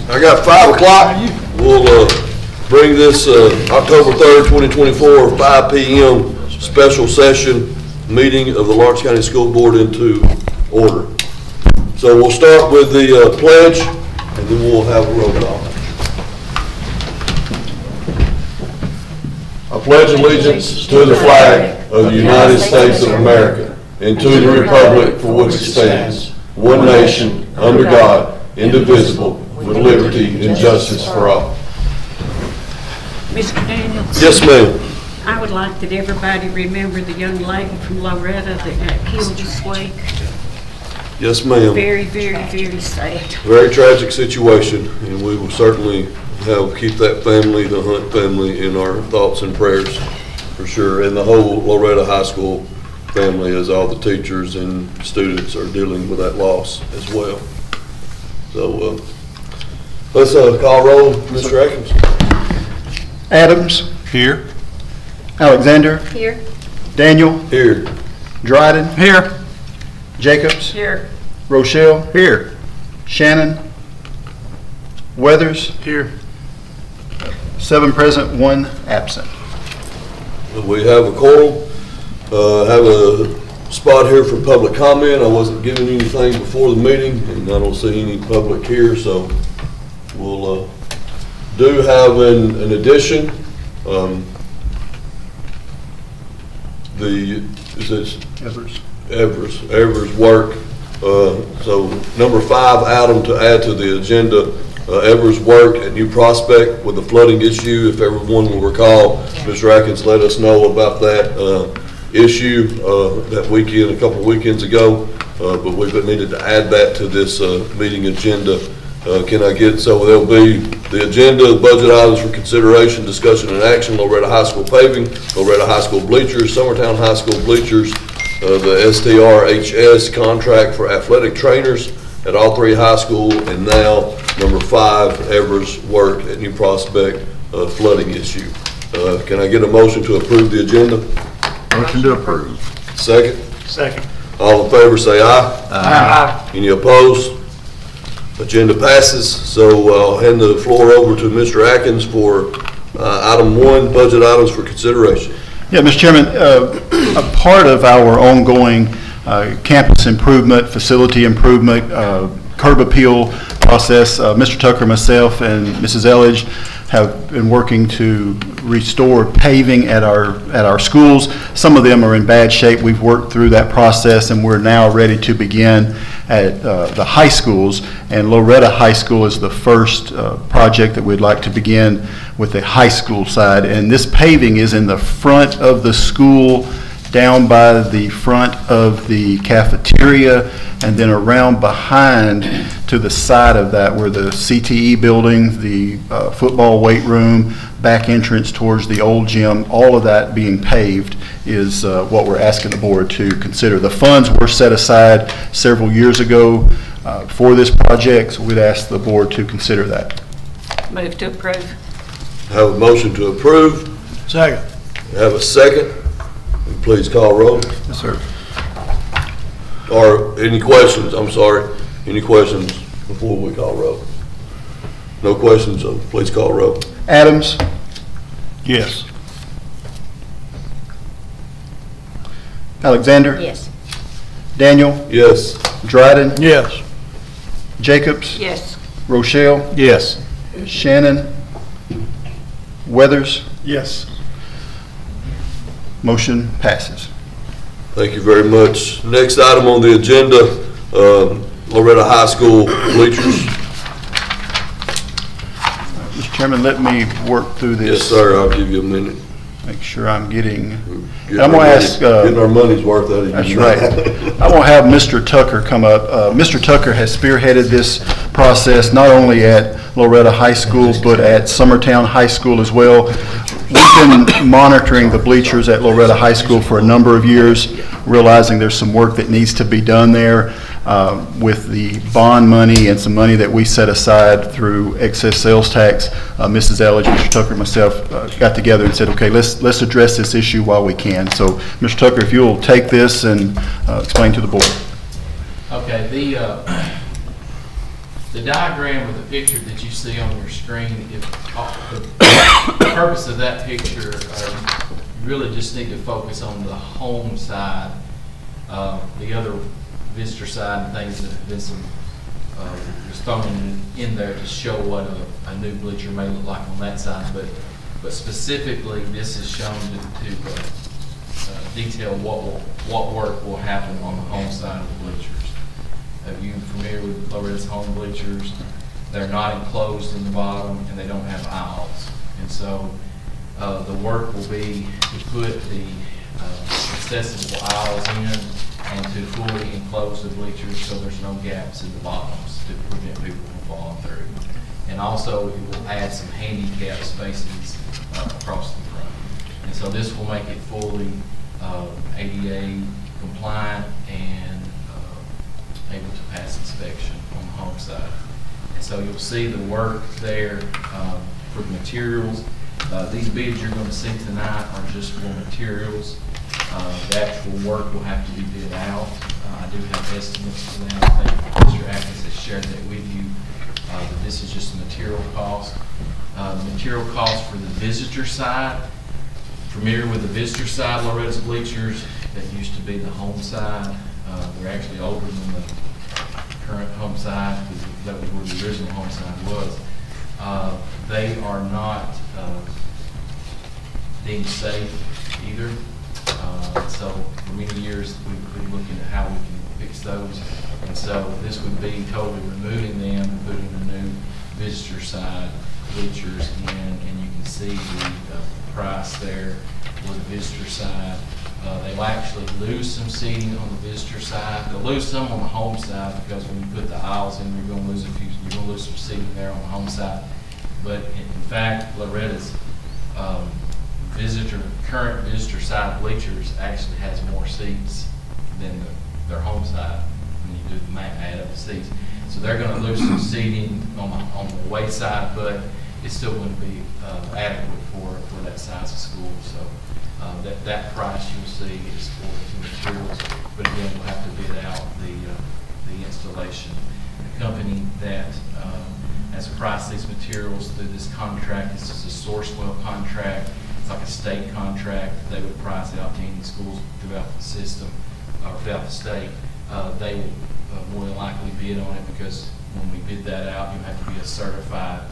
I got 5 o'clock. We'll bring this October 3rd, 2024, 5 p.m. special session meeting of the Lawrence County School Board into order. So we'll start with the pledge, and then we'll have a roll call. I pledge allegiance to the flag of the United States of America and to the republic for which it stands, one nation, under God, indivisible, with liberty and justice for all. Mr. Daniels? Yes, ma'am. I would like that everybody remember the young lady from Loretta that got killed this week. Yes, ma'am. Very, very, very sad. Very tragic situation, and we will certainly keep that family, the Hunt family, in our thoughts and prayers for sure, and the whole Loretta High School family, as all the teachers and students are dealing with that loss as well. So let's call roll. Mr. Atkins. Adams. Here. Alexander. Here. Daniel. Here. Dryden. Here. Jacobs. Here. Rochelle. Here. Shannon. Weathers. Here. 7 present, 1 absent. We have a quorum. Have a spot here for public comment. I wasn't given anything before the meeting, and I don't see any public here, so we'll do have an addition. Evers work. So number 5 item to add to the agenda, Evers work at New Prospect with the flooding issue. If everyone will recall, Mr. Atkins let us know about that issue that weekend, a couple of weekends ago, but we needed to add that to this meeting agenda. Can I get, so there'll be the agenda, budget items for consideration, discussion, and action, Loretta High School paving, Loretta High School bleachers, Summertown High School bleachers, the STRHS contract for athletic trainers at all 3 high school, and now number 5, Evers work at New Prospect flooding issue. Can I get a motion to approve the agenda? Motion to approve. Second? Second. All in favor say aye. Aye. Any opposed? Agenda passes. So I'll hand the floor over to Mr. Atkins for item 1, budget items for consideration. Yeah, Mr. Chairman, a part of our ongoing campus improvement, facility improvement, curb appeal process, Mr. Tucker, myself, and Mrs. Elledge have been working to restore paving at our schools. Some of them are in bad shape. We've worked through that process, and we're now ready to begin at the high schools. And Loretta High School is the first project that we'd like to begin with the high school side. And this paving is in the front of the school, down by the front of the cafeteria, and then around behind to the side of that where the CTE building, the football weight room, back entrance towards the old gym, all of that being paved is what we're asking the board to consider. The funds were set aside several years ago for this project, so we'd ask the board to consider that. Move to approve. Have a motion to approve. Second. Have a second. Please call roll. Yes, sir. Or any questions? I'm sorry. Any questions before we call roll? No questions, so please call roll. Adams. Yes. Alexander. Yes. Daniel. Yes. Dryden. Yes. Jacobs. Yes. Rochelle. Yes. Shannon. Weathers. Yes. Motion passes. Thank you very much. Next item on the agenda, Loretta High School bleachers. Mr. Chairman, let me work through this. Yes, sir. I'll give you a minute. Make sure I'm getting. Getting I'm going to ask. Getting our money's worth out of you. That's right. I'm going to have Mr. Tucker come up. Mr. Tucker has spearheaded this process not only at Loretta High School but at Summertown High School as well. We've been monitoring the bleachers at Loretta High School for a number of years, realizing there's some work that needs to be done there with the bond money and some money that we set aside through excess sales tax. Mrs. Elledge, Mr. Tucker, and myself got together and said, okay, let's address this issue while we can. So, Mr. Tucker, if you'll take this and explain to the board. Okay, The diagram with the picture that you see on your screen, the purpose of that picture, you really just need to focus on the home side. The other visitor side and things that have been some, just thrown in there to show what a new bleacher may look like on that side. But specifically, this is shown to detail what work will happen on the home side of the bleachers. Are you familiar with Loretta's home bleachers? They're not enclosed in the bottom and they don't have aisles. And so the work will be to put the accessible aisles in and to fully enclose the bleachers so there's no gaps in the bottoms to prevent people from falling through. And also it will add some handicap spaces across the front. And so this will make it fully ADA compliant and able to pass inspection on the home side. And so you'll see the work there for the materials. These bids you're going to see tonight are just for materials. The actual work will have to be bid out. I do have estimates for that. I think Mr. Atkins has shared that with you. But this is just the material cost. The material cost for the visitor side. Familiar with the visitor side, Loretta's bleachers, that used to be the home side. They're actually older than the current home side, because that was where the original home side was. They are not deemed safe either. So for many years, we've been looking at how we can fix those. And so this would be totally removing them and putting the new visitor side bleachers in. And you can see the price there for the visitor side. They'll actually lose some seating on the visitor side. They'll lose some on the home side because when you put the aisles in, you're going to lose some seating there on the home side. But in fact, Loretta's current visitor side bleachers actually has more seats than their home side when you do the add up the seats. So they're going to lose some seating on the away side, but it's still going to be adequate for that size of school. So that price you'll see is for the materials, but again, we'll have to bid out the installation. The company that has priced these materials through this contract, this is a Sourcewell contract. It's like a state contract. They would price it out to any schools throughout the system, or throughout the state. They will more than likely bid on it, because when we bid that out, you have to be a certified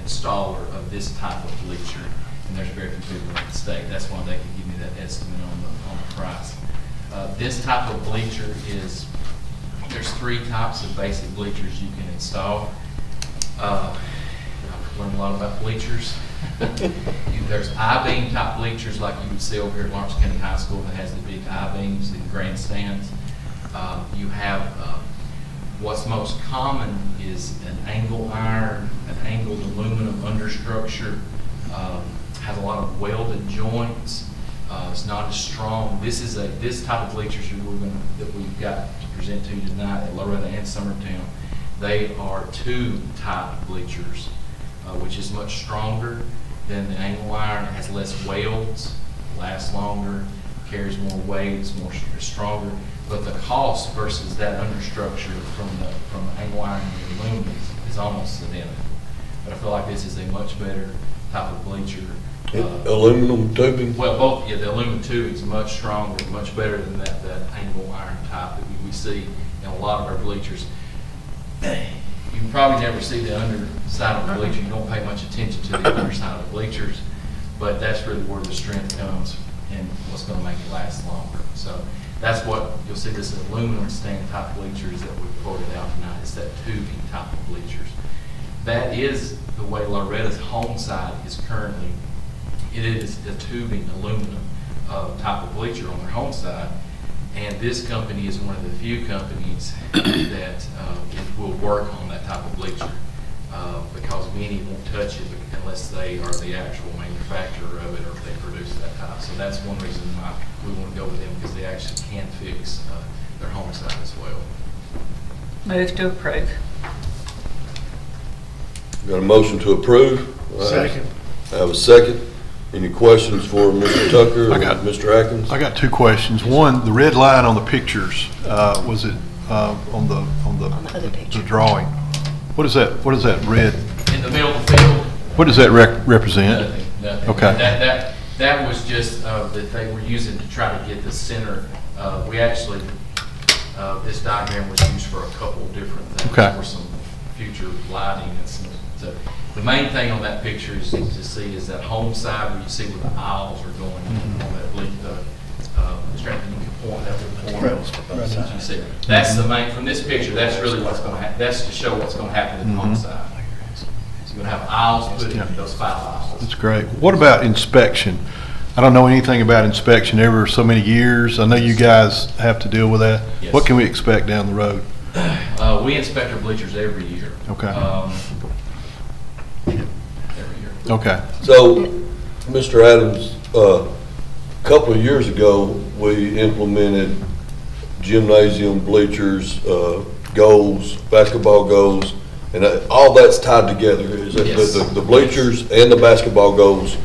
installer of this type of bleacher. And there's very few people in the state. That's why they can give me that estimate on the price. This type of bleacher there's 3 types of basic bleachers you can install. I've learned a lot about bleachers. There's I-beam type bleachers like you would see over here at Lawrence County High School that has the big I-beams and grandstands. You have what's most common is an angle iron, an angled aluminum understructure. Has a lot of welded joints. It's not as strong. This type of bleachers that we've got to present to you tonight at Loretta and Summertown. They are tube type bleachers, which is much stronger than the angle iron. It has less welds, lasts longer, carries more weight, it's stronger. But the cost versus that understructure from the angle iron and the aluminum is almost identical. But I feel like this is a much better type of bleacher. Aluminum tubing? Well, the aluminum tubing is much stronger, much better than that angle iron type that we see in a lot of our bleachers. You probably never see the underside of the bleacher. You don't pay much attention to the underside of the bleachers, but that's really where the strength comes and what's going to make it last longer. So that's what you'll see, this aluminum stand type bleachers that we've quoted out tonight. It's that tubing type of bleachers. That is the way Loretta's home side is currently. It is a tubing aluminum type of bleacher on their home side. And this company is one of the few companies that will work on that type of bleacher because many won't touch it unless they are the actual manufacturer of it or if they produce that type. So that's one reason why we want to go with them, because they actually can fix their home side as well. Move to approve. Got a motion to approve? Second. I have a second. Any questions for Mr. Tucker or I got- Mr. Atkins? I got 2 questions. One, the red line on the pictures, was it on the other picture. the drawing? What is that red? In the middle of the field, What does that represent? nothing. Okay. That was just that they were using to try to get the center. We actually, this diagram was used for a couple different things. Okay. For some future lighting and some, so the main thing on that picture is to see is that home side where you see where the aisles are going on that bleak, strength, and you can point that with the you see. That's the main, from this picture, that's really what's going to happen. That's to show what's going to happen in the home side. So you're going to have aisles put in, those 5 aisles. That's great. What about inspection? I don't know anything about inspection ever so many years. I know you guys have to deal with that. Yes. What can we expect down the road? We inspect our bleachers every year. Okay. Every year. Okay. So, Mr. Adams, a couple of years ago, we implemented gymnasium bleachers, goals, basketball goals, and all that's tied together. Is that Yes. the bleachers and the basketball goals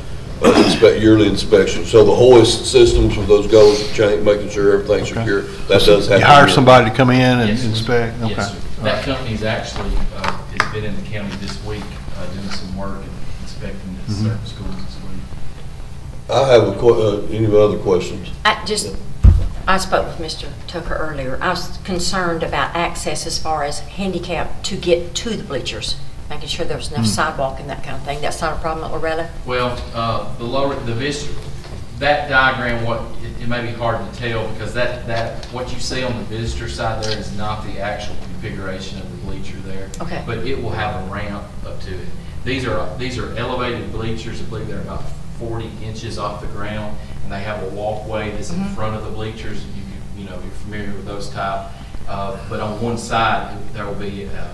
yearly inspection. So the hoist systems with those goals, making sure everything's secure, that does happen. You hire somebody to come in and Yes, sir. inspect? Yes, Okay. sir. That company's actually, has been in the county this week, doing some work and inspecting the certain schools this week. I have any other questions? I spoke with Mr. Tucker earlier. I was concerned about access as far as handicap to get to the bleachers, making sure there was enough sidewalk and that kind of thing. That's not a problem at Loretta? Well, that diagram, it may be hard to tell because what you see on the visitor side there is not the actual configuration of the bleacher there. Okay. But it will have a ramp up to it. These are elevated bleachers. I believe they're about 40 inches off the ground, and they have a walkway that's in front of the bleachers. You're familiar with those type. But on one side, there will be a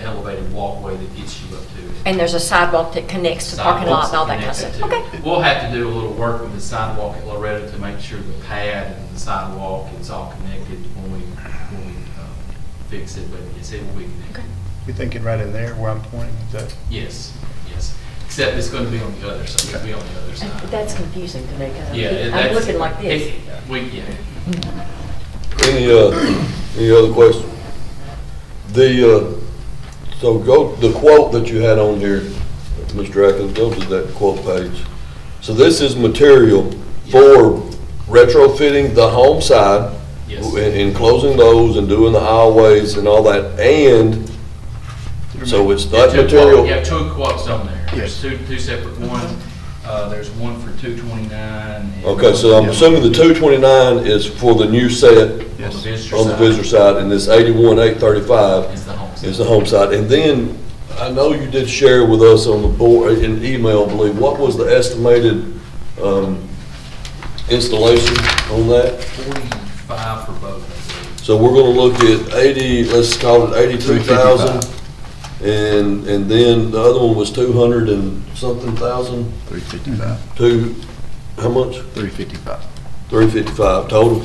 elevated walkway that gets you up to it. And there's a sidewalk that connects to the parking lot and all that kind of stuff? Okay. We'll have to do a little work with the sidewalk at Loretta to make sure the pad and the sidewalk, it's all connected when we fix it, but yes, it will be connected. Okay. You're thinking right in there where I'm pointing, is that? Yes, except it's going to be on the other side, it'll be on the other side. That's confusing to me Yeah, because I'm looking like this. Any other questions? The quote that you had on here, Mr. Atkins, go to that quote page. So this is material for retrofitting the home side, Yes. enclosing those and doing the aisleways and all that, and so it's You not have material. You have 2 quotes on there. Yes. There's two separate ones. There's one for $229. Okay, so I'm assuming the 229 is for the new set On the visitor on the side visitor side, and this 81,835 is the home side. is the home side. And then, I know you did share with us on the board, in email, I believe, what was the estimated installation on that? 45 for both, I believe. So we're gonna look at 80, let's call it 82,000. And then the other one was 200 and something thousand? 355. How much? 355. 355 total?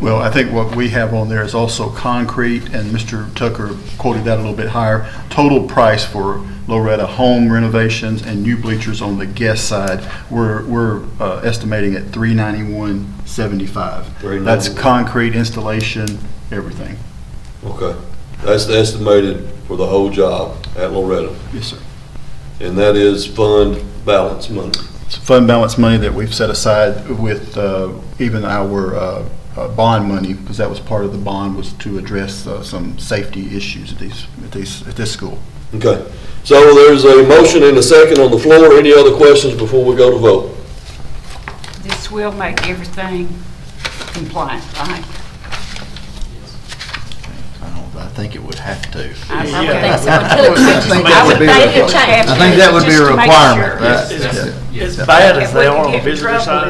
Well, I think what we have on there is also concrete, and Mr. Tucker quoted that a little bit higher. Total price for Loretta home renovations and new bleachers on the guest side, we're estimating at $391.75. That's concrete installation, everything. Okay. That's the estimated for the whole job at Loretta. Yes, sir. And that is fund balance money. It's fund balance money that we've set aside with even our bond money, because that was part of the bond, was to address some safety issues at this school. Okay. So there's a motion and a second on the floor. Any other questions before we go to vote? This will make everything compliant, right? I think it would have to. I would think so, until it switches. I would think it would change. I think that would be a Just to make requirement, sure. right? Yes. As bad as If they we are can on the get in visitor trouble side.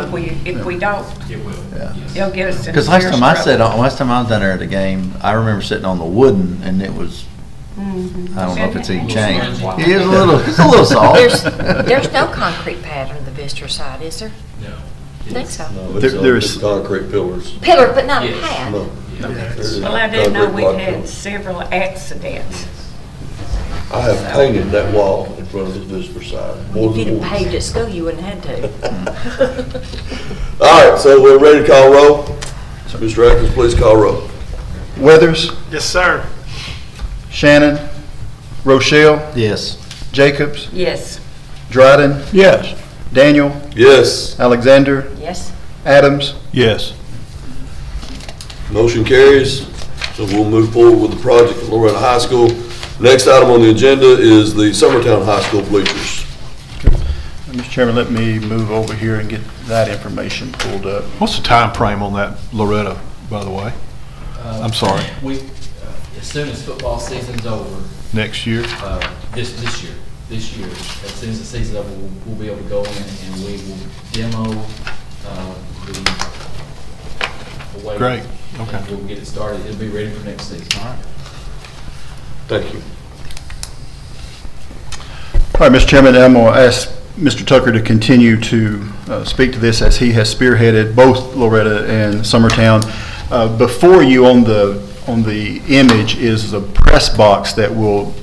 if we don't, It will. Yeah. Yes. they'll get us in Because last serious time I trouble. last time I was down there at a game, I remember sitting on the wooden, and it was, I don't know if it's even changed. It is it's a little soft. There's no concrete pad on the visitor side, is there? No. I think so. No, There's- it's concrete pillars. Pillar, but not a Yes. pad. No. Yeah. Well, I do know Concrete we've block had pillars. several accidents. I have painted that wall in front of the visitor side. more If you'd than have once. paved at school, you wouldn't have had to. All right, so we're ready to call roll. Mr. Atkins, please call roll. Weathers, Yes, sir. Shannon, Rochelle, Yes. Jacobs, Yes. Dryden, Yes. Daniel, Yes. Alexander, Yes? Adams. Yes. Motion carries. So we'll move forward with the project at Loretta High School. Next item on the agenda is the Summertown High School bleachers. Mr. Chairman, let me move over here and get that information pulled up. What's the time frame on that, Loretta, by the way? I'm sorry. We, as soon as football season's over, Next year? this year, as soon as the season's over, we'll be able to go in and we will demo the way. Great, okay. And we'll get it started. It'll be ready for next season. All right. Thank you. All right, Mr. Chairman, I'm going to ask Mr. Tucker to continue to speak to this as he has spearheaded both Loretta and Summertown. Before you on the image is a press box that will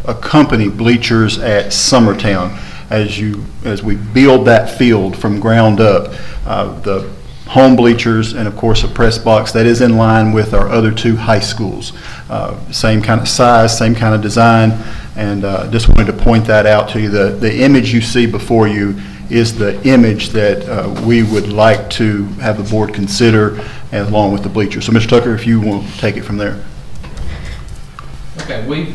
accompany bleachers at Summertown as we build that field from ground up. The home bleachers and of course a press box that is in line with our other two high schools. Same kind of size, same kind of design, and just wanted to point that out to you. The image you see before you is the image that we would like to have the board consider along with the bleachers. So Mr. Tucker, if you want to take it from there. Okay, we've,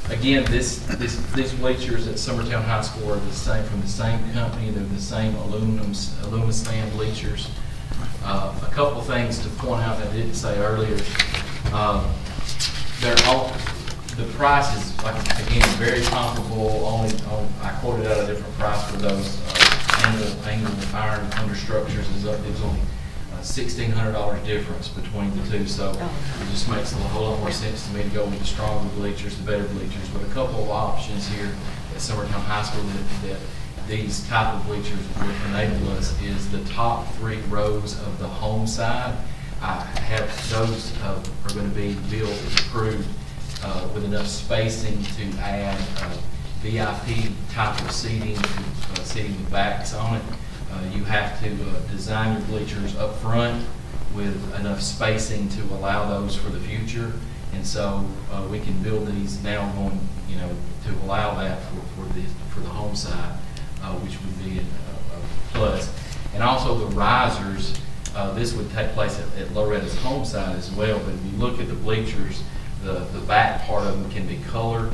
again, these bleachers at Summertown High School are from the same company. They're the same aluminum stand bleachers. A couple things to point out that I didn't say earlier. The price is, like, again, very comparable. I quoted out a different price for those angle iron understructures. There's only $1,600 difference between the two, so it just makes a whole lot more sense to me to go with the stronger bleachers, the better bleachers. But a couple of options here at Summertown High School that these type of bleachers would enable us is the top 3 rows of the home side. Those are going to be built and approved with enough spacing to add VIP type of seating, seating with backs on it. You have to design your bleachers up front with enough spacing to allow those for the future. And so we can build these now going, to allow that for the home side, which would be a plus. And also the risers, this would take place at Loretta's home side as well. But if you look at the bleachers, the back part of them can be colored,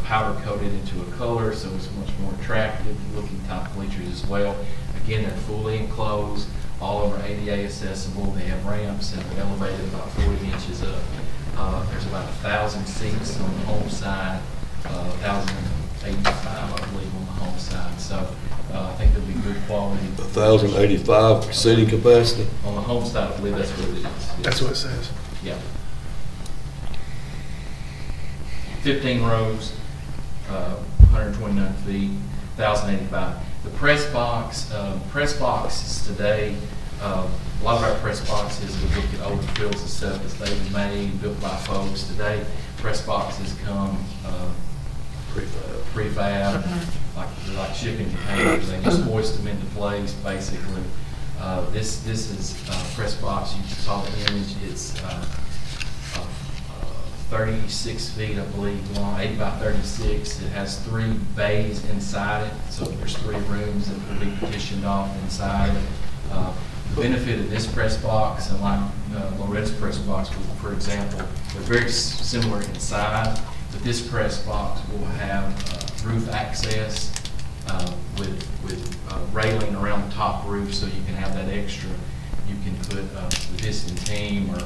powder coated into a color, so it's much more attractive looking type bleachers as well. Again, they're fully enclosed. All of them are ADA accessible. They have ramps and they're elevated about 40 inches up. There's about 1,000 seats on the home side, 1,085, I believe, on the home side. So I think they'll be good quality. 1,085 seating capacity. On the home side, I believe that's what it is. That's what it says. Yeah. 15 rows, 129 feet, 1,085. The press boxes today, a lot of our press boxes, we look at older fields and stuff that's they've made, built by folks. Today, press boxes come prefab, like shipping containers. They just hoist them into place, basically. This is press box. You saw the image. It's 36 feet, I believe, long, 8 by 36. It has 3 bays inside it, so there's 3 rooms that will be partitioned off inside it. The benefit of this press box, and like Loretta's press box, for example, they're very similar inside, but this press box will have roof access with railing around the top roof, so you can have that extra. You can put the visiting team or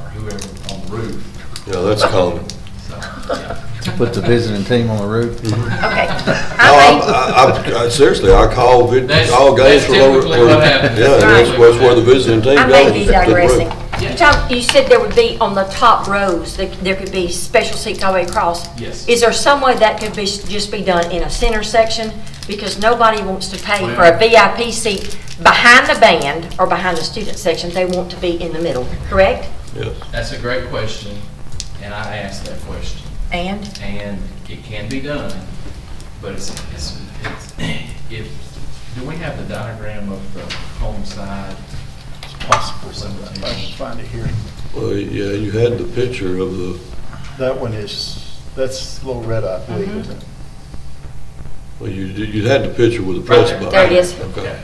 whoever on the roof. Yeah, that's common. So, yeah. Put the visiting team on the roof. Okay. I seriously, I call games That's for typically what happens. Yeah, that's where the visiting team I goes. may be to the roof. digressing. You said there would be on the top rows, there could be special seats all the way across. Yes. Is there some way that could just be done in a center section? Because nobody wants to pay for a VIP seat behind the band or behind the student section. They want to be in the middle, correct? Yes. That's a great question, and I asked that question. And it can be done, but do we have the diagram of the home side? Possible. Some of the If I can find it here. Well, yeah, you had the picture of the, That one that's Loretta, I believe, Mhm. isn't it? well, you had the picture with the press Right box. There it is. Okay.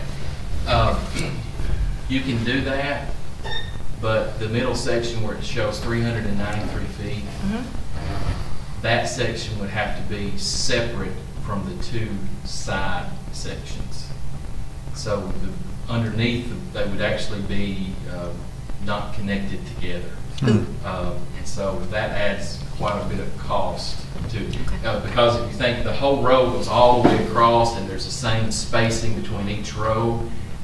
You can do that, but the middle section where it shows 393 feet, Mhm. that section would have to be separate from the two side sections. So underneath, they would actually be not connected together. And so that adds quite a bit of cost to it. Because if you think the whole row goes all the way across and there's the same spacing between each row,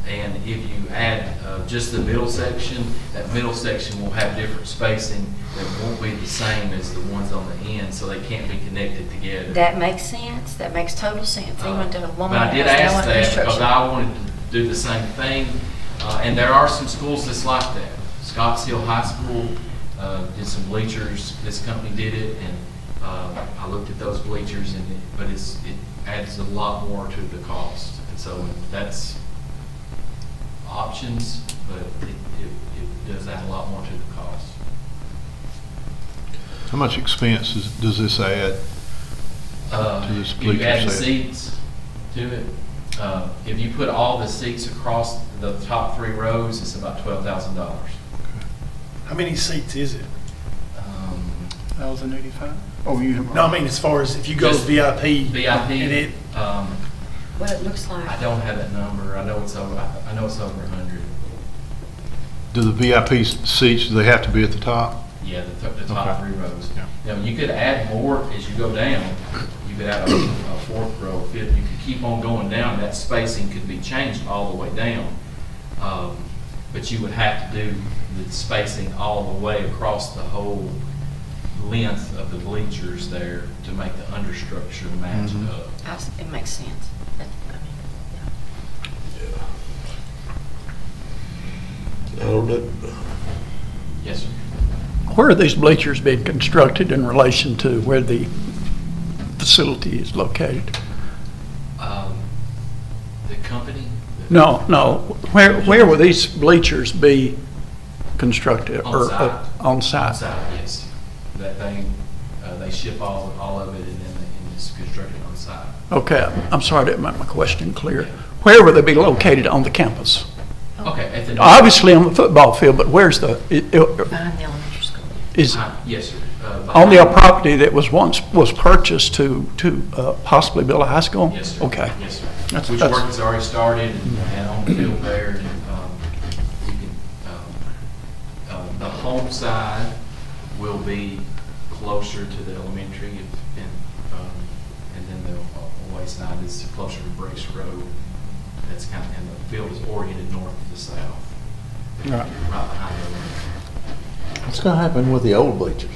and if you add just the middle section, that middle section will have different spacing that won't be the same as the ones on the end, so they can't be connected together. That makes sense. That makes total sense, even to a woman But I that did has no ask that because construction. I wanted to do the same thing, and there are some schools that's like that. Scotts Hill High School did some bleachers, this company did it, and I looked at those bleachers, but it adds a lot more to the cost. And so that's options, but it does add a lot more to the cost. How much expense does this add to this If you bleacher add the set? seats to it, if you put all the seats across the top 3 rows, it's about $12,000. How many seats is it? 1,085? Oh, you have. No, I mean, as far as if you go Just VIP. VIP, And it, What it looks like. I don't have that number. I know it's over 100. Do the VIP seats, do they have to be at the top? Yeah, the top Okay. 3 rows. Yeah. Now, you could add more as you go down. You could add a 4th row, 5th. You could keep on going down. That spacing could be changed all the way down. But you would have to do the spacing all the way across the whole length of the bleachers there to make the understructure match Mhm. up. It makes sense. I don't know. Yes, sir. Where are these bleachers being constructed in relation to where the facility is located? The company? No. Where will these bleachers be constructed? On or site. On site? Outside, yes. That they ship all of it and then it's constructed on site. Okay, I'm sorry, I didn't make my question clear. Where will they be located on the campus? Okay, at the. Obviously on the football field, but where's Behind the elementary school. is Yes, sir. on the property that was purchased to possibly build a high school? Yes, sir. Okay. Yes, sir. That's- Which that's- work has already started and on the field there. And we can, the home side will be closer to the elementary and then the away side is closer to Brace Road. That's kind of, and the field is oriented north to south. Right. Right behind the elementary. What's gonna happen with the old bleachers?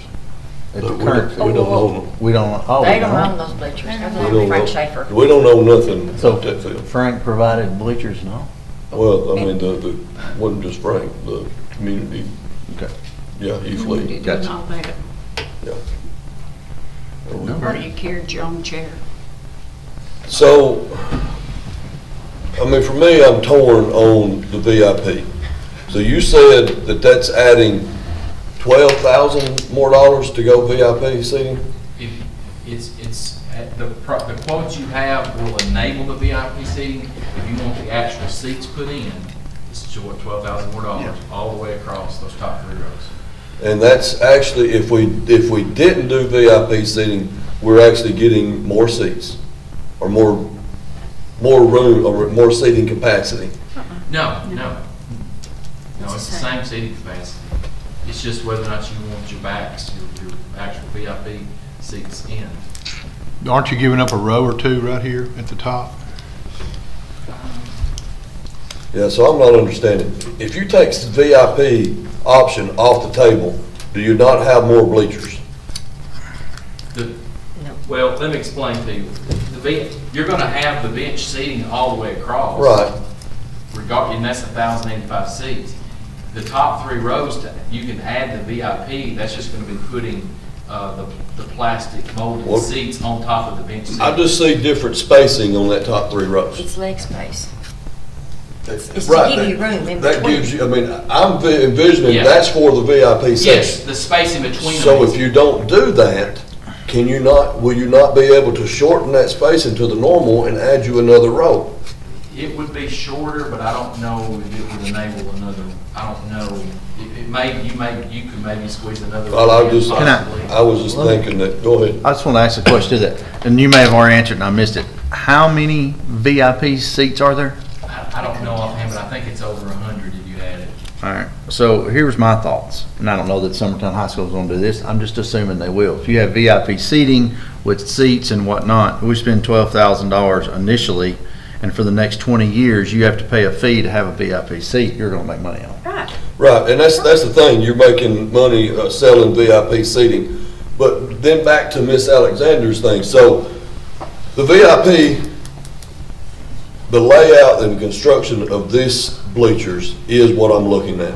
At the But we current, don't own them. we don't, oh, They we don't own don't? those bleachers. They're We belong don't to Frank know- Schaefer. We don't know nothing So about that field. Frank provided bleachers and all? Well, I mean, the wasn't just Frank, the community, Okay. yeah, Heath Lee, Did Gotcha. all that. yeah. Or you carried your own chair. So, I mean, for me, I'm torn on the VIP. So you said that that's adding $12,000 more dollars to go VIP seating? If it's, the quote you have will enable the VIP seating. If you want the actual seats put in, it's $12,000 more dollars all the way across those top 3 rows. And that's actually, if we didn't do VIP seating, we're actually getting more seats or more room or more seating capacity. No, it's the same seating capacity. It's just whether or not you want your actual VIP seats in. Aren't you giving up a row or two right here at the top? Yeah, so I'm not understanding. If you take the VIP option off the table, do you not have more bleachers? Well, let me explain to you. You're going to have the bench seating all the way across. Right. And that's 1,085 seats. The top 3 rows, you can add the VIP. That's just going to be putting the plastic molded What? seats on top of the bench seats. I just see different spacing on that top 3 rows. It's leg space. It's to Right, give you room in That between. gives you, I mean, I'm envisioning Yeah. that's for the VIP section. Yes, the space in between them. So is- if you don't do that, will you not be able to shorten that space into the normal and add you another row? It would be shorter, but I don't know if it would enable another, I don't know. You could maybe squeeze another. Well, I was just, possibly. I was just thinking that, go ahead. I just want to ask a question to that, and you may have already answered and I missed it. How many VIP seats are there? I don't know offhand, but I think it's over 100 if you add it. All right, so here's my thoughts, and I don't know that Summertown High School is going to do this, I'm just assuming they will. If you have VIP seating with seats and whatnot, we spend $12,000 initially, and for the next 20 years, you have to pay a fee to have a VIP seat, you're going to make money on. Right. Right, and that's the thing, you're making money selling VIP seating. But then back to Miss Alexander's thing, so the VIP, the layout and construction of this bleachers is what I'm looking at.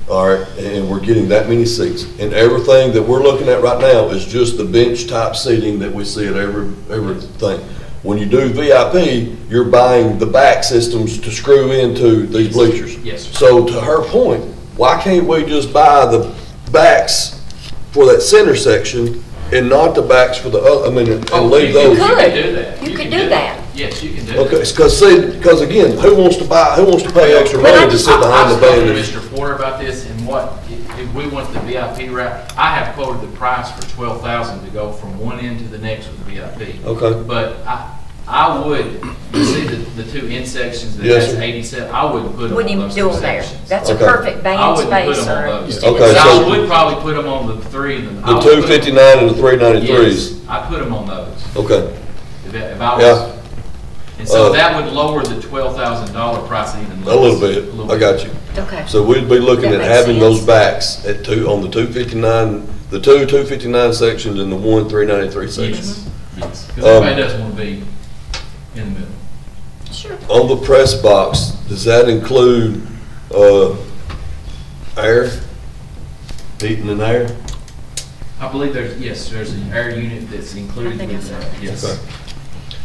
All right, and we're getting that many seats. And everything that we're looking at right now is just the bench type seating that we see at everything. When you do VIP, you're buying the back systems to screw into these bleachers. Yes, sir. So to her point, why can't we just buy the backs for that center section and not the backs for the other, I mean, and leave those? You You could. can do that. You can could do that. Yes, you can do that. Okay, because again, who wants to pay extra But I money to just- sit behind the I've spoken to band? Mr. Porter about this, and if we want the VIP route, I have quoted the price for $12,000 to go from one end to the next with the VIP. Okay. But I would, you see the two end sections that Yes, has sir. 87, I wouldn't put them Wouldn't on even those do two them there. sections. That's a Okay. perfect I band wouldn't put space them on or those. Okay, But I so- would probably put them on the three. The 259 and the 393s? Yes, I put them on those. Okay, If I Yeah. was, and so Uh, that would lower the $12,000 price even a less. little bit, I got you. Okay. So we'd be looking That at makes having those sense. backs on the 259, the two 259 sections and the one 393 sections. Yes, because everybody doesn't want to be in the middle. Sure. On the press box, does that include, air? Heating and air? I believe there's an air unit that's included I think with I that, saw yes. Okay.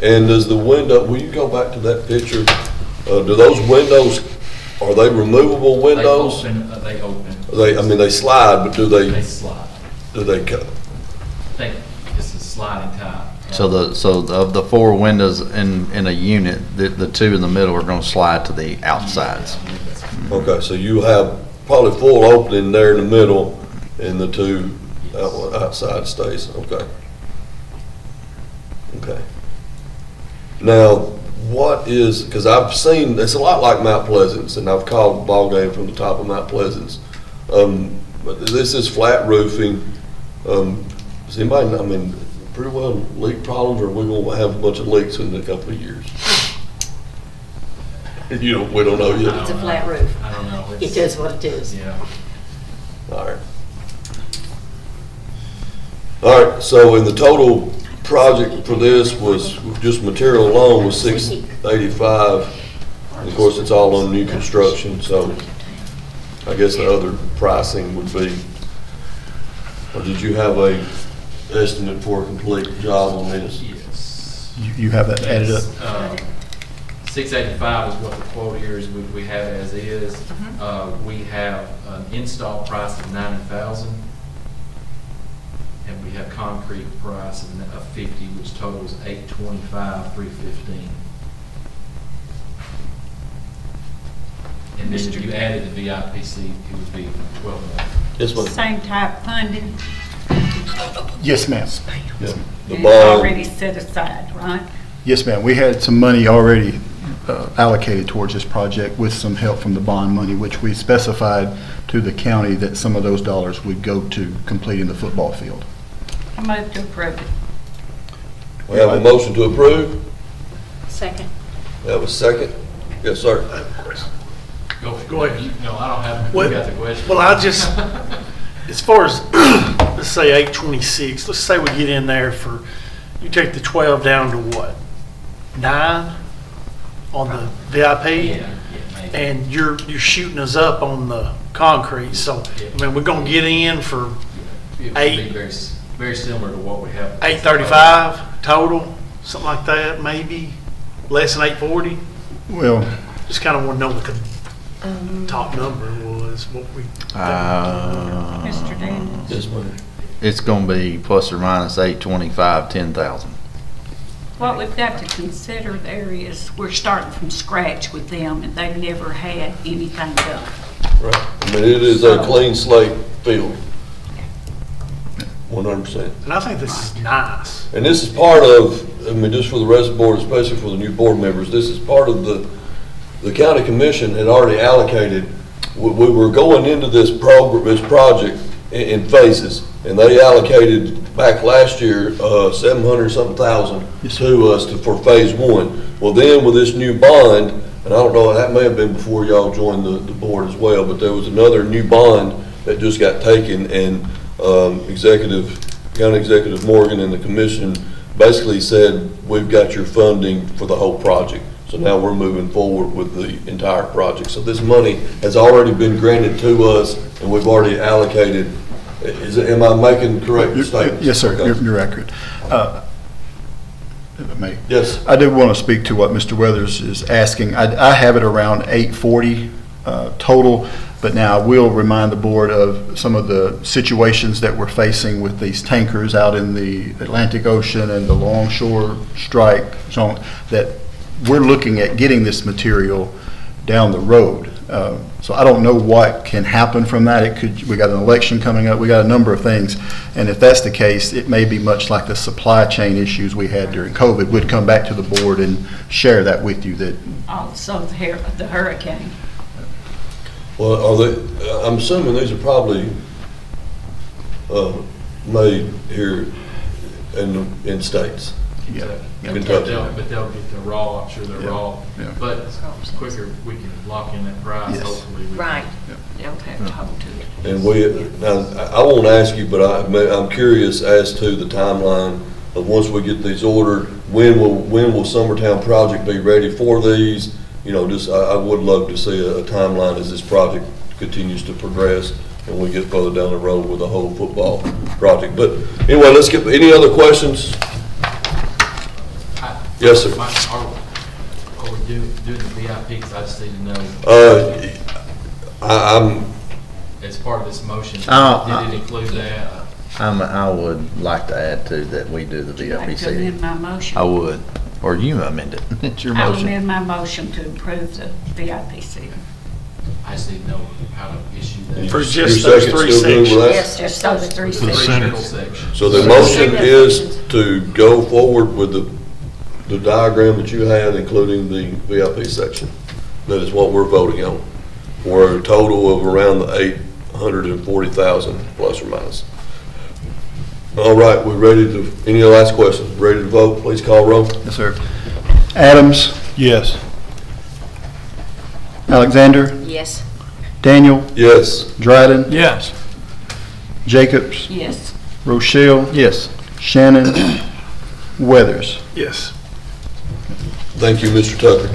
And does the window, will you go back to that picture? Do those windows, are they removable windows? They open. They slide, but do They they slide. cut? I think it's a sliding type. So of the four windows in a unit, the two in the middle are going to slide to the outsides. Yeah, I believe that's correct. Okay, so you have probably full opening there in the middle and the two outside stays, okay. Okay. Now, what is, because I've seen, it's a lot like Mount Pleasance, and I've called the ball game from the top of Mount Pleasance. But this is flat roofing. Does anybody, I mean, pretty well leak problems, or are we gonna have a bunch of leaks in a couple of years? We don't know yet. It's a flat roof. I don't know. It is what it is. Yeah. All right. All right, so in the total project for this was, just material alone was 685. And of course, it's all on new construction, so I guess the other pricing would be, or did you have a estimate for a complete job on this? Yes. You have that added up? Yes, 685 is what the quote here is, we have as is. We have an install price of 90,000, and we have concrete price of 50, which totals 825, 315. And then if you added the VIP seat, it would be 12 more. Yes, ma'am. Same type funding, Yes, ma'am. Yeah. The and it's bond, already set aside, right? Yes, ma'am. We had some money already allocated towards this project with some help from the bond money, which we specified to the county that some of those dollars would go to completing the football field. I move to approve it. we have a motion to approve. Second. We have a second. Yes, sir. I have a question. Go ahead. No, I don't have, you got the question. Well, as far as, let's say 826, let's say we get in there for, you take the 12 down to what? 9 on the VIP? Yeah, maybe. And you're shooting us up on the concrete, so, I mean, we're gonna get in for It would be eight- very similar to what we have. 835 total, something like that, maybe? Less than 840? Well, Just kind of want to know what the top number was, what we. Mr. Daniels? Yes, ma'am. It's gonna be plus or minus 825, 10,000. What we've got to consider there is we're starting from scratch with them and they've never had anything done. Right. I mean, it is a clean slate field. 100%. And I think this is nice. And this is part of, I mean, just for the rest of the board, especially for the new board members, this is part of the county commission had already allocated. We were going into this project in phases, and they allocated back last year, 700-something thousand to us for phase one. Well, then with this new bond, and I don't know, that may have been before y'all joined the board as well, but there was another new bond that just got taken, and County Executive Morgan and the commission basically said, we've got your funding for the whole project. So now we're moving forward with the entire project. So this money has already been granted to us, and we've already allocated. Am I making correct statements? Yes, sir, Okay. you're accurate. If I may. Yes. I did want to speak to what Mr. Weathers is asking. I have it around 840 total, but now I will remind the board of some of the situations that we're facing with these tankers out in the Atlantic Ocean and the longshore strike zone, that we're looking at getting this material down the road. So I don't know what can happen from that. We got an election coming up, we got a number of things. And if that's the case, it may be much like the supply chain issues we had during COVID. We'd come back to the board and share that with you that. Also, the hurricane. Well, I'm assuming these are probably made here in states. Yeah. Kentucky. But they'll get the raw, I'm sure they're raw. Yeah. But quicker we can lock in that price, Yes. hopefully. we can- Right. They'll have to hold to it. And now, I won't ask you, but I'm curious as to the timeline of once we get these ordered, when will Summertown project be ready for these? You know, I would love to see a timeline as this project continues to progress and we get further down the road with the whole football project. But anyway, let's get, any other questions? Yes, sir. Are we doing the VIPs? I just need to know, I'm, as part of this motion, did it include that? I would like to add to that we do the I'd VIP like to seating. amend my motion. I would, or you amend it. It's your I'll motion. amend my motion to approve the VIP seating. I just need to know how to issue that. For your just those second three still good with sections. that? Yes, Just just those three The sections. middle section. So the motion is to go forward with the diagram that you had, including the VIP section. That is what we're voting on, for a total of around the 840,000 plus or minus. All right, we're ready to, any last questions? Ready to vote? Please call roll. Yes, sir. Adams, Yes. Alexander, Yes. Daniel, Yes. Dryden, Yes. Jacobs, Yes. Rochelle, Yes. Shannon, Weathers. Yes. Thank you, Mr. Tucker.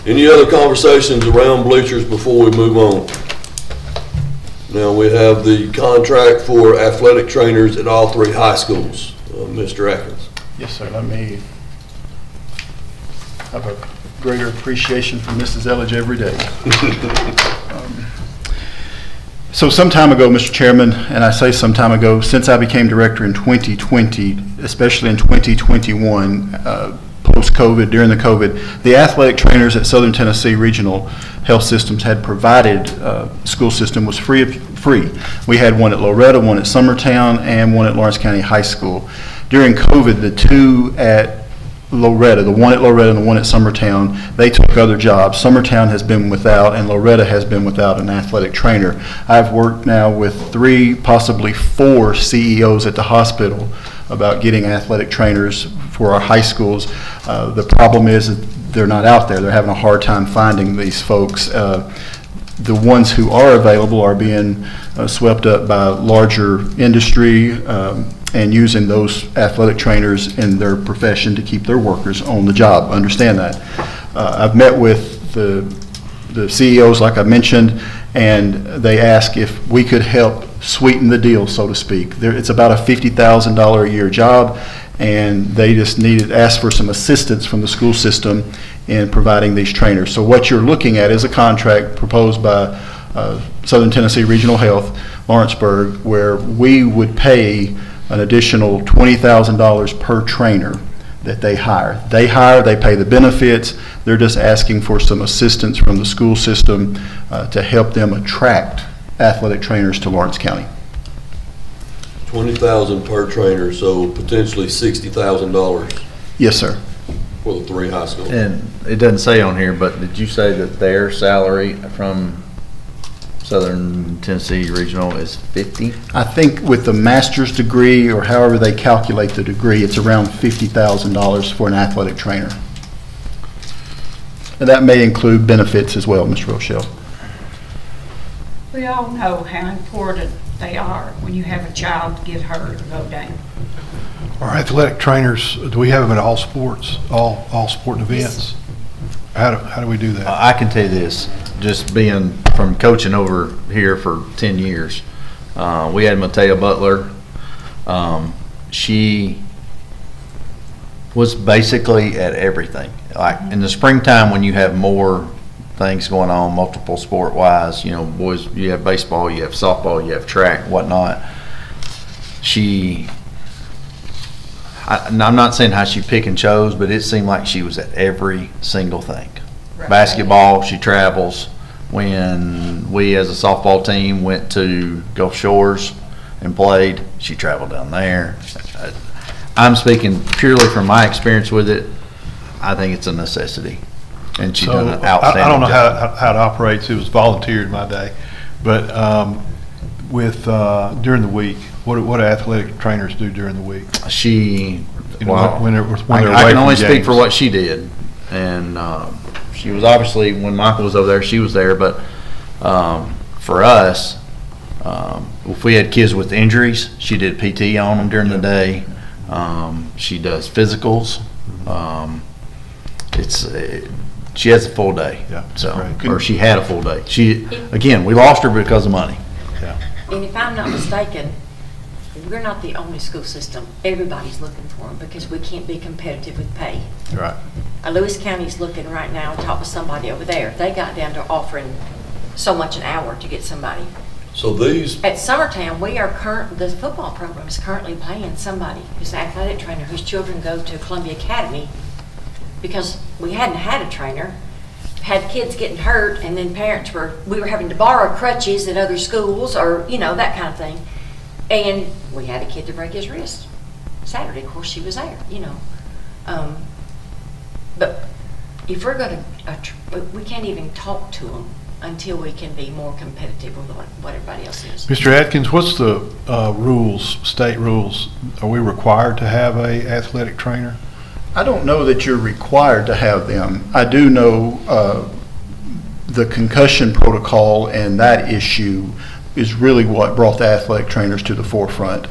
Any other conversations around bleachers before we move on? Now, we have the contract for athletic trainers at all three high schools. Mr. Atkins. Yes, sir. Let me have a greater appreciation for Mrs. Elledge every day. So some time ago, Mr. Chairman, and I say some time ago, since I became director in 2020, especially in 2021, post-COVID, during the COVID, the athletic trainers at Southern Tennessee Regional Health Systems had provided, school system was free. We had one at Loretta, one at Summertown, and one at Lawrence County High School. During COVID, the two at Loretta, the one at Loretta and the one at Summertown, they took other jobs. Summertown has been without, and Loretta has been without an athletic trainer. I've worked now with 3, possibly 4 CEOs at the hospital about getting athletic trainers for our high schools. The problem is that they're not out there. They're having a hard time finding these folks. The ones who are available are being swept up by larger industry and using those athletic trainers in their profession to keep their workers on the job. Understand that. I've met with the CEOs, like I mentioned, and they ask if we could help sweeten the deal, so to speak. It's about a $50,000 a year job, and they just asked for some assistance from the school system in providing these trainers. So what you're looking at is a contract proposed by Southern Tennessee Regional Health, Lawrenceburg, where we would pay an additional $20,000 per trainer that they hire. They hire, they pay the benefits. They're just asking for some assistance from the school system to help them attract athletic trainers to Lawrence County. $20,000 per trainer, so potentially $60,000 Yes, sir. for the 3 high schools. And it doesn't say on here, but did you say that their salary from Southern Tennessee Regional is 50? I think with the master's degree, or however they calculate the degree, it's around $50,000 for an athletic trainer. And that may include benefits as well, Mr. Rochelle. We all know how important they are when you have a child get hurt or go down. Our athletic trainers, do we have them at all sports, all sporting events? How do we do that? I can tell you this, just being from coaching over here for 10 years, we had Matea Butler. She was basically at everything. Like in the springtime when you have more things going on, multiple sport-wise, you know, boys, you have baseball, you have softball, you have track, whatnot. I'm not saying how she pick and chose, but it seemed like she was at every single thing. Right. Basketball, she travels. When we as a softball team went to Gulf Shores and played, she traveled down there. I'm speaking purely from my experience with it. I think it's a necessity. And she done an outstanding job. I don't know how it operates. It was volunteered in my day. But during the week, what do athletic trainers do during the week? When they're away I can only from speak games. for what she did. And she was obviously, when Michael was over there, she was there. But for us, if we had kids with injuries, she did PT on them during the day. She does physicals. She has a full day. Yeah, So, great. or she had a full day. Again, we lost her because of money. And if I'm not mistaken, we're not the only school system. Everybody's looking for them because we can't be competitive with pay. Right. Lewis County's looking right now and talk with somebody over there. They got down to offering so much an hour to get somebody. So these, At Summertown, the football program is currently paying somebody who's an athletic trainer whose children go to Columbia Academy because we hadn't had a trainer, had kids getting hurt, and then we were having to borrow crutches at other schools or, that kind of thing. And we had a kid to break his wrist Saturday. Of course, she was there, But if we're going to, we can't even talk to them until we can be more competitive with what everybody else is. Mr. Atkins, what's the state rules? Are we required to have a athletic trainer? I don't know that you're required to have them. I do know the concussion protocol and that issue is really what brought the athletic trainers to the forefront.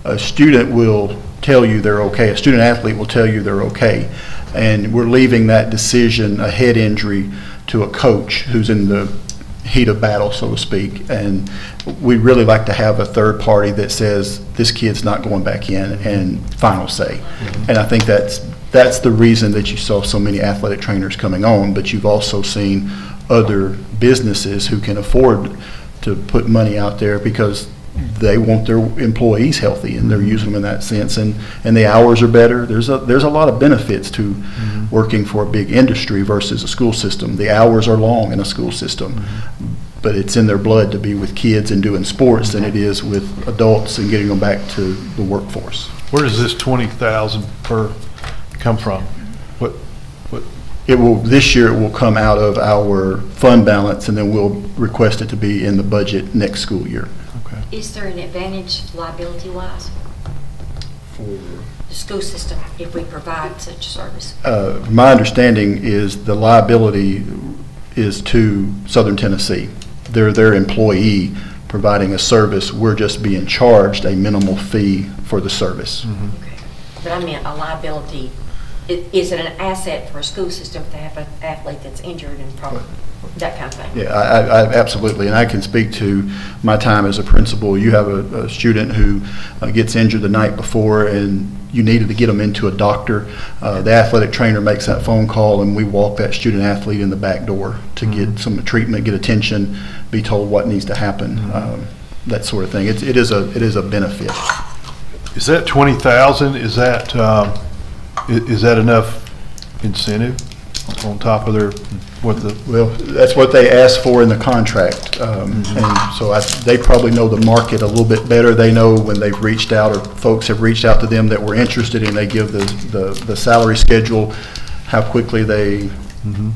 A student will tell you they're okay. A student athlete will tell you they're okay. And we're leaving that decision, a head injury, to a coach who's in the heat of battle, so to speak. And we really like to have a third party that says this kid's not going back in and final say. Mm-hmm. And I think that's the reason that you saw so many athletic trainers coming on, but you've also seen other businesses who can afford to put money out there because they want their employees healthy and they're using them in that sense, and the hours are better. There's a lot of benefits to working for a big industry versus a school system. The hours are long in a school system, but it's in their blood to be with kids and doing sports than it is with adults and getting them back to the workforce. Where does this $20,000 per come from? What? This year it will come out of our fund balance, and then we'll request it to be in the budget next school year. Okay. Is there an advantage liability-wise for the school system if we provide such a service? My understanding is the liability is to Southern Tennessee. They're their employee providing a service. We're just being charged a minimal fee for the service. Mm-hmm. Okay. But I meant a liability. Is it an asset for a school system to have an athlete that's injured and probably? that kind of thing. Yeah, I absolutely, and I can speak to my time as a principal. You have a student who gets injured the night before, and you needed to get them into a doctor. The athletic trainer makes that phone call, and we walk that student athlete in the back door to get some treatment, get attention, be told what needs to happen, that sort of thing. It is a benefit. Is that 20,000, is that enough incentive on top of their, Well, that's what they asked for in the contract. And so they probably know the market a little bit better. They know when they've reached out or folks have reached out to them that were interested, and they give the salary schedule, how quickly they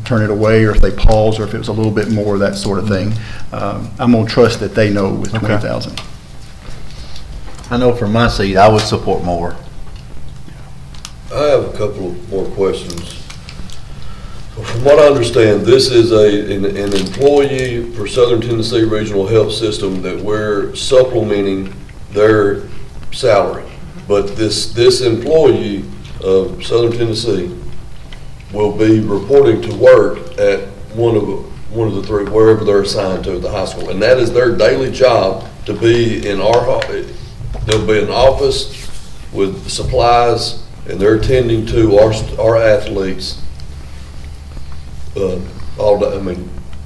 turn it away, or if they pause, or if it was a little bit more, that sort of thing. I'm going to trust that they know with 20,000. I know from my seat, I would support more. I have a couple of more questions. From what I understand, this is an employee for Southern Tennessee Regional Health System that we're supplementing their salary. But this employee of Southern Tennessee will be reporting to work at one of the three, wherever they're assigned to at the high school. And that is their daily job, to be in there'll be an office with supplies, and they're attending to our athletes all day,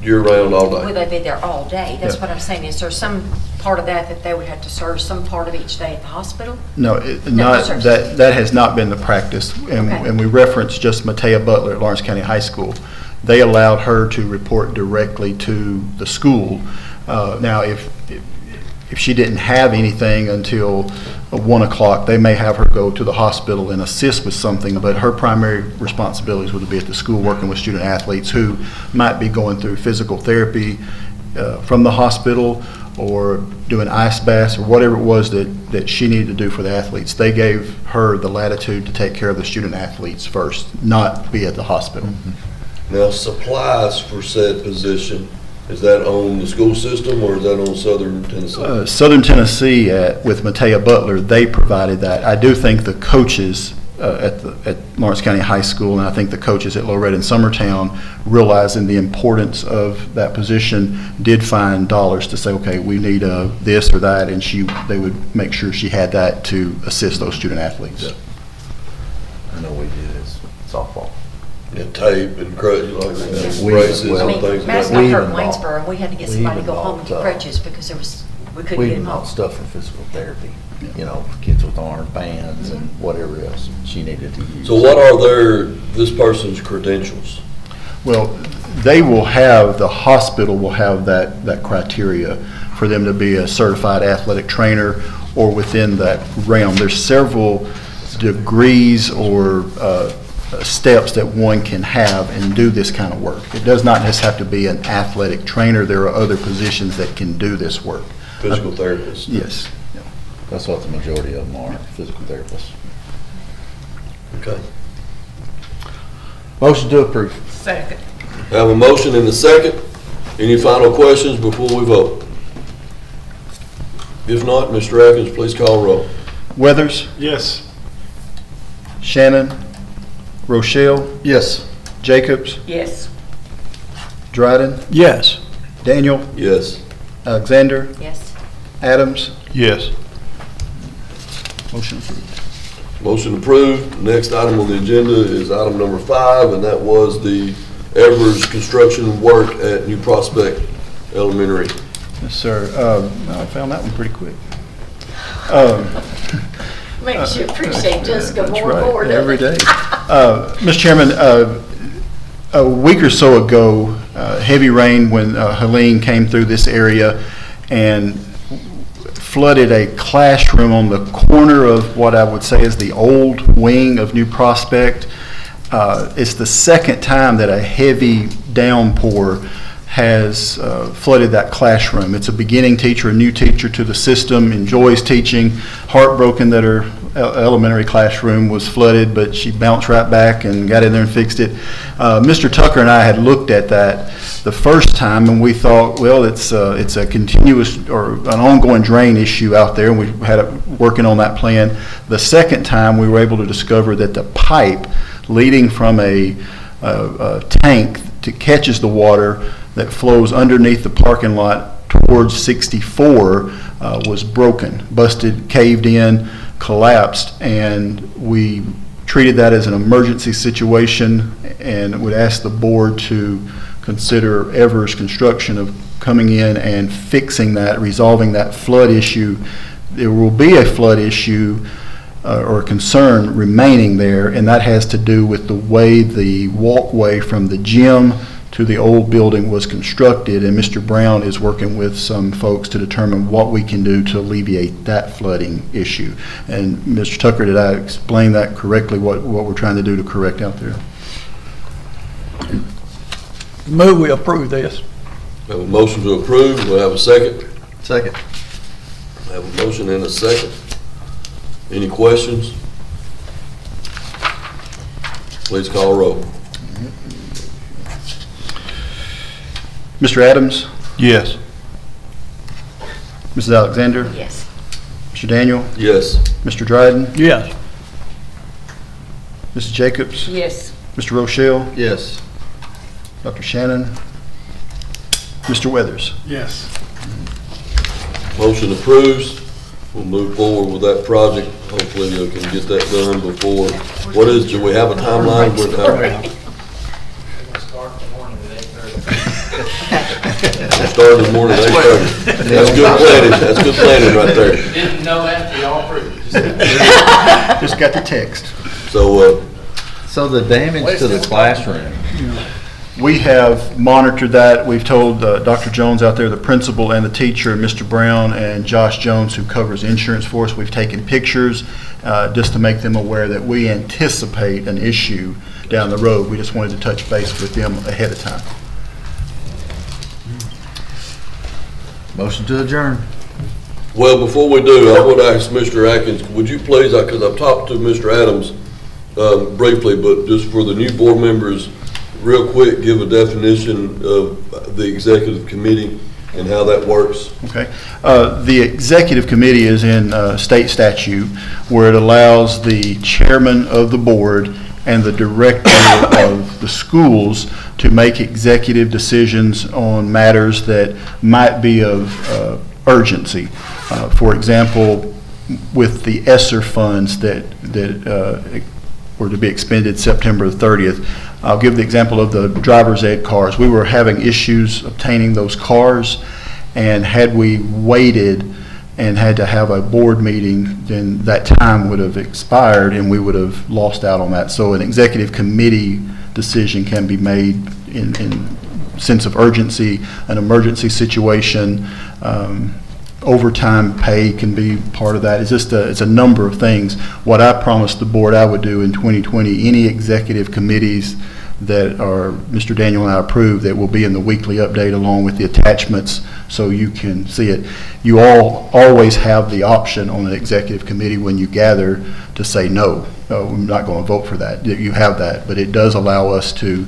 year-round, all day. Will they be there all day? That's Yeah. what I'm saying. Is there some part of that they would have to serve some part of each day at the hospital? No, that has not been the practice. And Okay. and we referenced just Matea Butler at Lawrence County High School. They allowed her to report directly to the school. Now, if she didn't have anything until 1 o'clock, they may have her go to the hospital and assist with something, but her primary responsibilities would be at the school, working with student athletes who might be going through physical therapy from the hospital, or doing ice baths, or whatever it was that she needed to do for the athletes. They gave her the latitude to take care of the student athletes first, not be at the hospital. Now, supplies for said position, is that on the school system, or is that on Southern Tennessee? Southern Tennessee, with Matea Butler, they provided that. I do think the coaches at Lawrence County High School, and I think the coaches at Loretta and Summertown, realizing the importance of that position, did find dollars to say, okay, we need this or that, and they would make sure she had that to assist those student athletes. Yeah. I know we did as softball. And tape and crutches, like that, We- braces well, I and mean, things Matt's like got that. hurt in even Waynesboro, and we had to get we somebody to even go home and get bought, crutches because we couldn't We get even him bought home. stuff for physical therapy, for kids with arm bands and whatever else she needed to use. So what are this person's credentials? Well, the hospital will have that criteria for them to be a certified athletic trainer, or within that realm. There's several degrees or steps that one can have and do this kind of work. It does not just have to be an athletic trainer. There are other positions that can do this work. Physical therapist? Yes. That's what the majority of them are, physical therapists. Okay. Motion to approve. Second. Have a motion and a second. Any final questions before we vote? If not, Mr. Atkins, please call roll. Weathers, Yes. Shannon, Rochelle, Yes. Jacobs, Yes. Dryden, Yes. Daniel, Yes. Alexander, Yes. Adams. yes. Motion approved. Motion approved. Next item on the agenda is item number 5, and that was the Evers construction work at New Prospect Elementary. Yes, sir. I found that one pretty quick. Makes you appreciate Jessica That's more and right, more. doesn't every it? day. Mr. Chairman, a week or so ago, heavy rain when Helene came through this area and flooded a classroom on the corner of what I would say is the old wing of New Prospect. It's the second time that a heavy downpour has flooded that classroom. It's a beginning teacher, a new teacher to the system, enjoys teaching, heartbroken that her elementary classroom was flooded, but she bounced right back and got in there and fixed it. Mr. Tucker and I had looked at that the first time, and we thought, well, it's a continuous or an ongoing drain issue out there, and we had it working on that plan. The second time, we were able to discover that the pipe leading from a tank that catches the water that flows underneath the parking lot towards 64 was broken, busted, caved in, collapsed, and we treated that as an emergency situation and would ask the board to consider Evers Construction of coming in and fixing that, resolving that flood issue. There will be a flood issue or concern remaining there, and that has to do with the way the walkway from the gym to the old building was constructed, and Mr. Brown is working with some folks to determine what we can do to alleviate that flooding issue. And Mr. Tucker, did I explain that correctly, what we're trying to do to correct out there? Move we approve this. We have a motion to approve. Do we have a second? Second. I have a motion and a second. Any questions? Please call roll. Mr. Adams? Yes. Mrs. Alexander? Yes. Mr. Daniel? Yes. Mr. Dryden? Yes. Mrs. Jacobs? Yes. Mr. Rochelle? Yes. Dr. Shannon? Mr. Weathers? Yes. Motion approves. We'll move forward with that project. Hopefully we can get that done before, do we have a timeline? We'll start in the morning at 8:30. We'll start in the morning at 8:30. That's good planning. That's good planning right there. Didn't know that till y'all approved. Just got the text. So, So the damage to the classroom, We have monitored that. We've told Dr. Jones out there, the principal and the teacher, Mr. Brown and Josh Jones, who covers insurance for us. We've taken pictures just to make them aware that we anticipate an issue down the road. We just wanted to touch base with them ahead of time. motion to adjourn. well, before we do, I would ask Mr. Atkins, would you please, because I've talked to Mr. Adams briefly, but just for the new board members, real quick, give a definition of the executive committee and how that works. Okay. The executive committee is in state statute where it allows the chairman of the board and the director of the schools to make executive decisions on matters that might be of urgency. For example, with the ESSER funds that were to be expended September 30th, I'll give the example of the driver's ed cars. We were having issues obtaining those cars, and had we waited and had to have a board meeting, then that time would have expired and we would have lost out on that. So an executive committee decision can be made in sense of urgency, an emergency situation, overtime pay can be part of that. It's a number of things. What I promised the board I would do in 2020, any executive committees that are Mr. Daniel and I approved, that will be in the weekly update along with the attachments so you can see it. You all always have the option on an executive committee when you gather to say no. We're not going to vote for that. You have that, but it does allow us to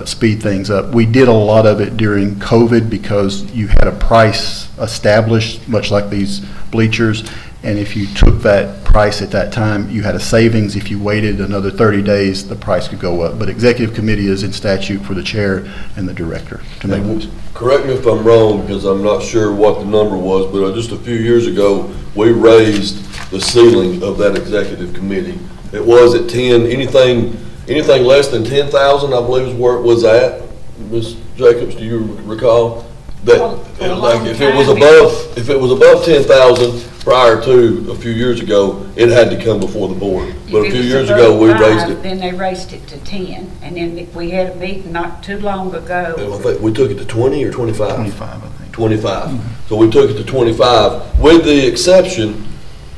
speed things up. We did a lot of it during COVID because you had a price established, much like these bleachers, and if you took that price at that time, you had a savings. If you waited another 30 days, the price could go up. But executive committee is in statute for the chair and the director to make moves. Correct me if I'm wrong, because I'm not sure what the number was, but just a few years ago, we raised the ceiling of that executive committee. It was at 10, anything less than 10,000, I believe is where it was at. Ms. Jacobs, do you recall? That, like, if it was above 10,000 prior to a few years ago, it had to come before the board. But a few years ago, we raised it. Then they raised it to 10, and then we had a meeting not too long ago. And I think we took it to 20 or 25? 25, I think. 25. So we took it to 25, with the exception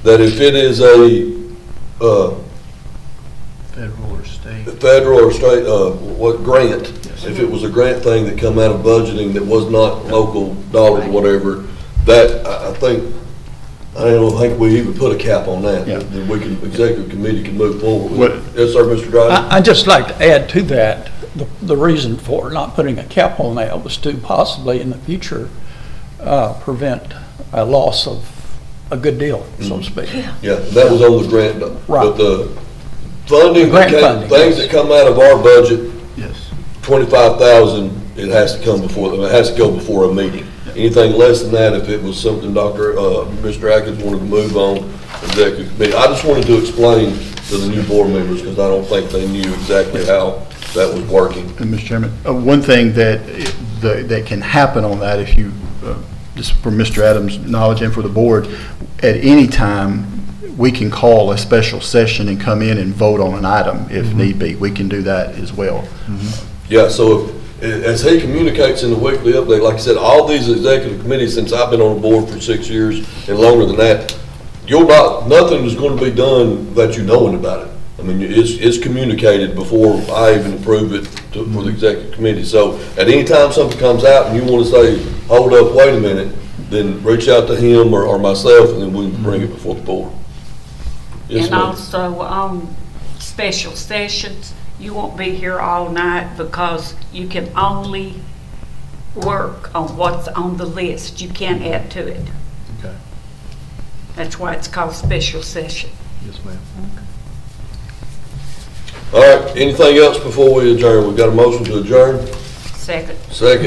that if it is a federal or state, what grant, if it was a grant thing that come out of budgeting that was not local dollars or whatever, that, I don't think we even put a cap on that. Yeah. That we can, executive committee can move forward with What- it. Yes, sir, Mr. Dryden? I'd just like to add to that, the reason for not putting a cap on that was to possibly in the future prevent a loss of a good deal, so to speak. Yeah, that was on the grant, Right. but the funding, The grant funding, things yes. that come out of our budget, Yes. 25,000 it has to come before, it has to go before a meeting. Anything less than that, if it was something Mr. Atkins wanted to move on, executive committee. I just wanted to explain to the new board members, because I don't think they knew exactly how that was working. And Mr. Chairman, one thing that can happen on that, if you, just for Mr. Adams' knowledge and for the board, at any time, we can call a special session and come in and vote on an item if need be. We can do that as well. Yeah, so as he communicates in the weekly update, like I said, all these executive committees, since I've been on the board for 6 years and longer than that, nothing is going to be done without you knowing about it. I mean, it's communicated before I even approve it for the executive committee. So at any time something comes out and you want to say, hold up, wait a minute, then reach out to him or myself, and then we can bring it before the board. Yes, And ma'am. also on special sessions, you won't be here all night because you can only work on what's on the list. You can't add to it. Okay. That's why it's called special session. Yes, ma'am. All right, anything else before we adjourn? We've got a motion to adjourn. Second. Second.